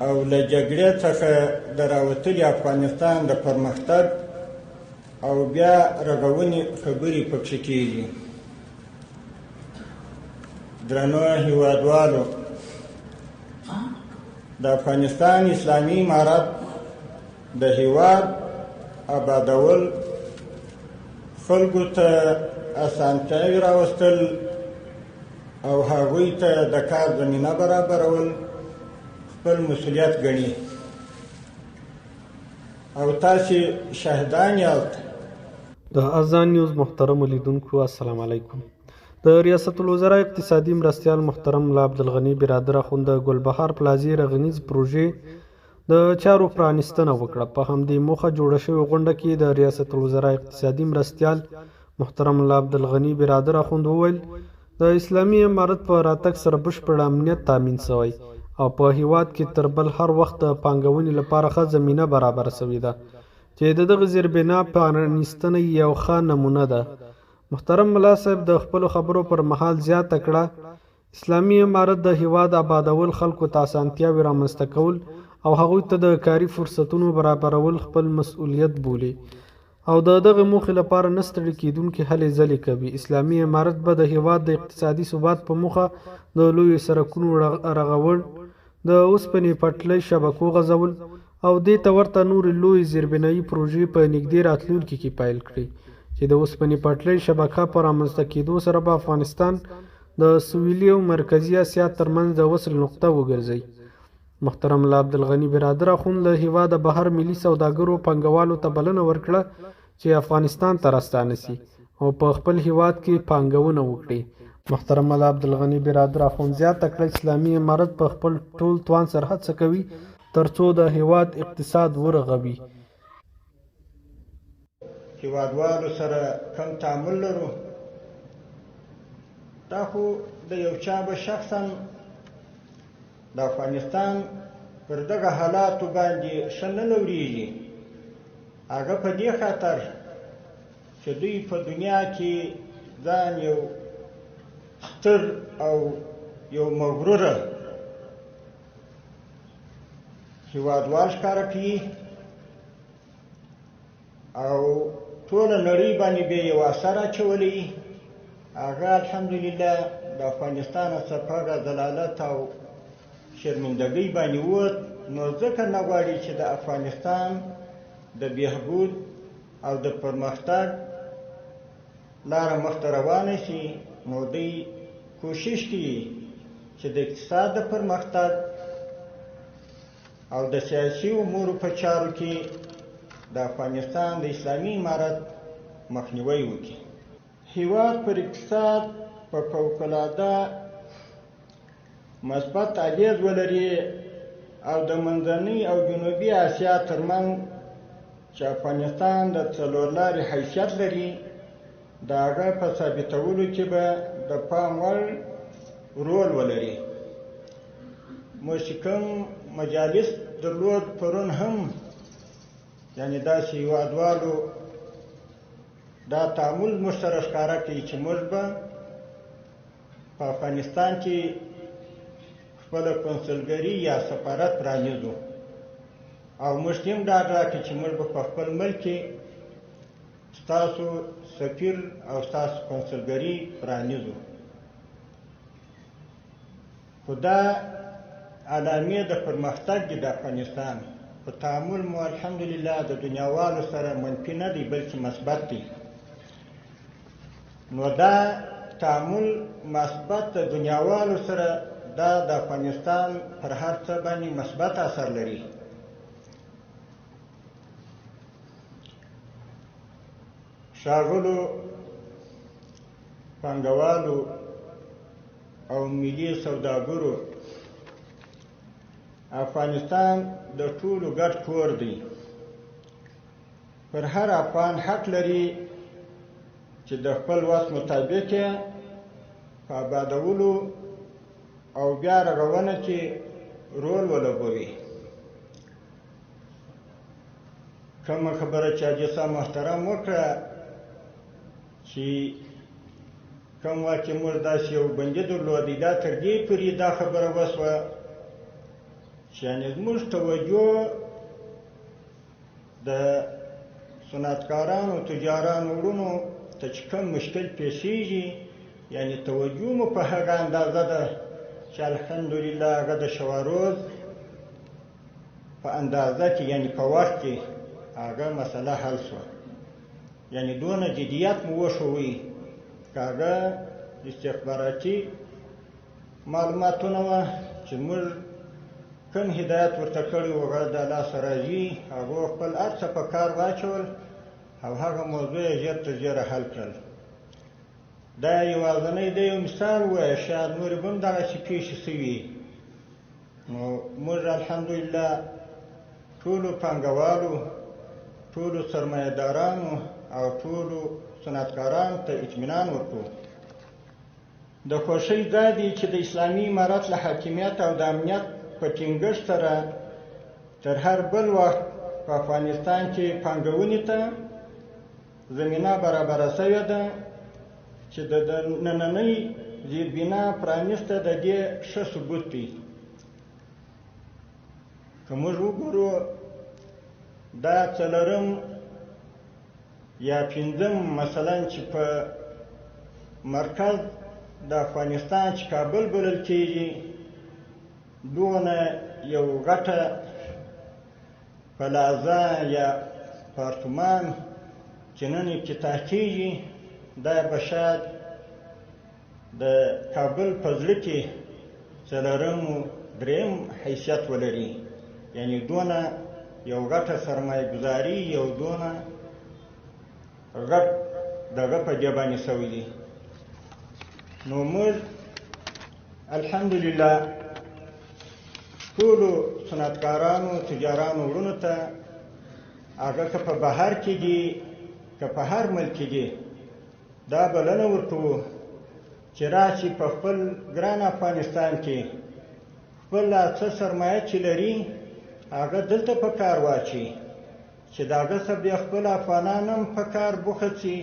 او له جګړې څخه د راوتلي افغانستان د پرمختګ او بیا رغونې خبرې پکښې کېږي. درنو هیوادوالو، د افغانستان اسلامي امارت د هیواد آبادول، خلکو ته اسانتیاوې راوستل او هغوی ته د کار زمینه برابرول خپل مسؤلیت ګڼي او تاسې شاهدان یاست. د اذان نیوز محترم لیدونکو السلام علیکم. د ریاست الوزرا اقتصادي مرستیال محترم ملا عبدالغني برادر اخوند د ګلبهار پلازې رغنیز پروژې د چارو پرانیستنه وکړه. په همدې موخه جوړه شوې غونډه کې د ریاست الوزرا اقتصادي مرستیال محترم ملا عبدالغني برادر اخوند وویل د اسلامي امارت په راتګ سره بشپړ امنیت تامین شوی او په هیواد کې تر بل هر وخت د پانګونې لپاره ښه زمینه برابر شوې ده چې د دغه زیربنا پرانیستنه یو ښه نمونه ده. محترم ملا صاحب د خپلو خبرو پر مهال زیاته کړه اسلامي امارت د هیواد آبادول، خلکو ته اسانتیاوې رامنځته کول او هغوی ته د کاري فرصتونو برابرول خپل مسؤلیت بولي او د دغه موخې لپاره نه ستړي کېدونکې هلې ځلې کوي. اسلامي امارت به د هیواد د اقتصادي ثبات په موخه د لویو سړکونو رغول، د اوسپنې پټلۍ شبکو غځول او دې ته ورته نورې لویې زیربنایي پروژې په نږدې راتلونکي کې پیل کړي چې د اوسپنې پټلۍ شبکه په رامنځته کېدو سره به افغانستان د سویلي او مرکزي اسیا ترمنځ د وصل نقطه وګرځي. محترم ملا عبدالغني برادر اخوند له هیواده بهر ملي سوداګرو پانګوالو ته بلنه ورکړه چې افغانستان ته راستانه شي او په خپل هیواد کې پانګونه وکړي. محترم ملا عبدالغني برادر اخوند زیاته کړه اسلامي امارت په خپل ټول توان سره هڅه کوي ترڅو د هیواد اقتصاد ورغوي. هیوادوالو سره کم تعامل لرو، دا خو د یو چا به شخصا د افغانستان پر دغه حالاتو باندې ښه نه لورېږي. هغه په دې خاطر چې دوی په دنیا کې ځان یو ستر او یو مغروره هیوادوال ښکاره کوي او ټوله نړۍ باندې به یو اثر اچولی. هغه الحمدلله د افغانستان څخه په هغه ضلالت او شرمندګۍ باندې ووت، نو ځکه نه غواړي چې د افغانستان د بهبود او د پرمختګ لاره مخته روانه شي. نو دوی کوشش کوي چې د اقتصاد د پرمختګ او د سیاسي امورو په چارو کې د افغانستان د اسلامي امارت مخنیوی وکړي. هیواد پر اقتصاد په فوق‌العاده مثبت اغیز ولري او د منځنۍ او جنوبي اسیا ترمنځ چې افغانستان د څلورلارې حیثیت لري د هغه په ثابتولو کې به د پام وړ رول ولري. موږ چې کوم مجالس درلود پرون هم یعنې داسې هیوادوالو دا تعامل موږ سره ښکاره کوي چې موږ به په افغانستان کې خپله کنسلګري یا سفارت پرانیزو او موږ ته هم ډاډ راکړي چې موږ به په خپل ملک کې ستاسو سفیر او ستاسو کنسلګري پرانیزو. خو دا علامې د پرمختګ دي د افغانستان. په تعامل مو الحمدلله د دنیاوالو سره منفي نه دی بلکې مثبت دی. نو دا تعامل مثبت د دنیاوالو سره دا د افغانستان پر هر څه باندې مثبت اثر لري. ښاغلو پانګوالو او ملي سوداګرو، افغانستان د ټولو ګډ کور دی. پر هر افغان حق لري چې د خپل وس مطابق په آبادولو او بیا رغونه کې رول ولوبوي. کومه خبره چې حاجي صاحب محترم وکړه چې کوم وخت چې موږ داسې یو بندي درلودی، دا تر دې پورې دا خبره وسوه چې یعنې زموږ توجه د صنعتکارانو تجارانو وروڼو ته چې کوم مشکل پیښیږي، یعنې توجه مو په هغه اندازه ده چې الحمدلله هغه د شواروز په اندازه کې، یعنې په وخت کې هغه مسله حل شوه. یعنې دونه جدیت مو وښوی که هغه استخباراتي معلوماتونه وه چې موږ کوم هدایت ورته کړی و هغه د لاسه راځي، هغو خپل هر څه په کار واچول او هغه موضوع یې ژر تر ژره حل کړل. دا یوازینی د یو مثال ووایه، شاید نورې به هم دغسې پېښې شوي. نو موږ الحمدلله ټولو پانګوالو، ټولو سرمایه‌دارانو او ټولو صنعتکارانو ته اطمینان ورکړو. د خوښۍ دا دی چې د اسلامي امارت له حاکمیت او د امنیت په ټینګښت سره تر هر بل وخت په افغانستان کې پانګونې ته زمینه برابره شوې ده چې د نننۍ زیربنا پرانیسته د دې ښه ثبوت دی. که موږ وګورو دا څلورم یا پنځم مثلا چې په مرکز د افغانستان چې کابل بلل کېږي، دونه یو غټه پلازا یا پارتمان چې نن افتتاح کېږي، دا به شاید د کابل په زړه کې څلورم درېیم حیثیت ولري. یعنې دونه یو غټه سرمایه ګزاري، یو دونه غټ دغه په دې باندې شوی دی. نو موږ الحمدلله ټولو صنعتکارانو تجارانو وروڼو ته هغه که په بهر کې دي که په هر ملک کې دي دا بلنه ورکوو چې راشي په خپل ګران افغانستان کې خپل څه سرمایه چې لري هغه دلته په کار واچي، چې د هغه څه بیا خپل افغانان هم په کار بوخت شي.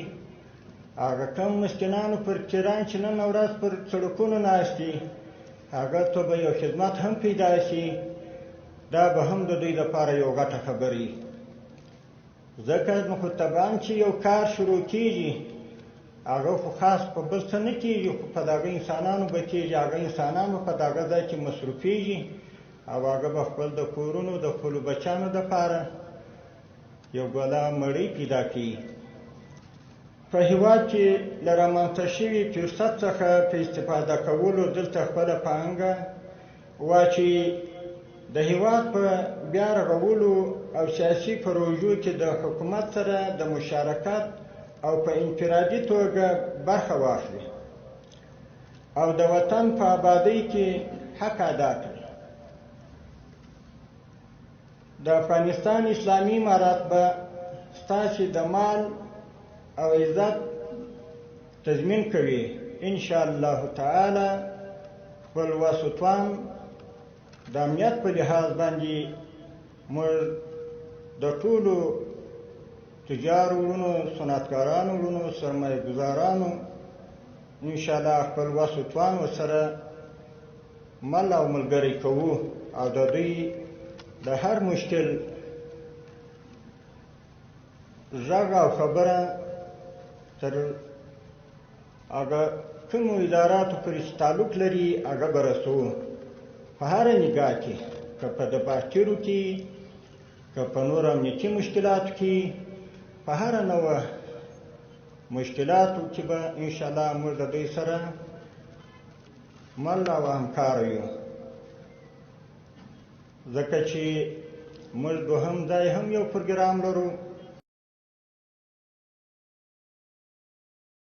هغه کم مسکینانو پر چران چې نن ورځ پر سړکونو ناست دي هغه ته به یو خدمت هم پیدا شي. دا به هم د دوی لپاره یو غټه خبره وي. ځکه نو خو طبعا چې یو کار شروع کېږي هغه خو خاص په بل څه نه کېږي، خو په دغه انسانانو به کېږي. هغه انسانان به په دغه ځای کې مصروفېږي او هغه به خپل د کورونو د خپلو بچیانو دپاره یو ګوله مړۍ پیدا کړي. په هېواد کې له رامنځته شوي فرصت څخه په استفاده کولو دلته خپله پانګه واچوي. د هېواد په بیا رغولو او سیاسي پروژو کې د حکومت سره د مشارکت او په انفرادي توګه برخه واخلي او د وطن په آبادۍ کې حق ادا کړي. د افغانستان اسلامي امارت به ستاسې د مال او عزت تضمین کوي ان شاء الله تعالی. خپل وس و توان د امنیت په لحاظ باندې موږ د ټولو تجارو وروڼو، صنعتکارانو وروڼو، سرمایه ګزارانو ان شاء الله خپل وس و توان ورسره مل او ملګری کوو او د دوی د هر مشکل غږ او خبره تر هغه کومو اداراتو پورې چې تعلق لري هغه به رسوو. په هره نګاه کې، که په دفاترو کې، که په نور امنیتي مشکلاتو کې، په هره نوع مشکلاتو کې به انشاءالله موږ د دوی سره مل او همکاره یو. ځکه چې موږ دوهم ځای هم یو پروګرام لرو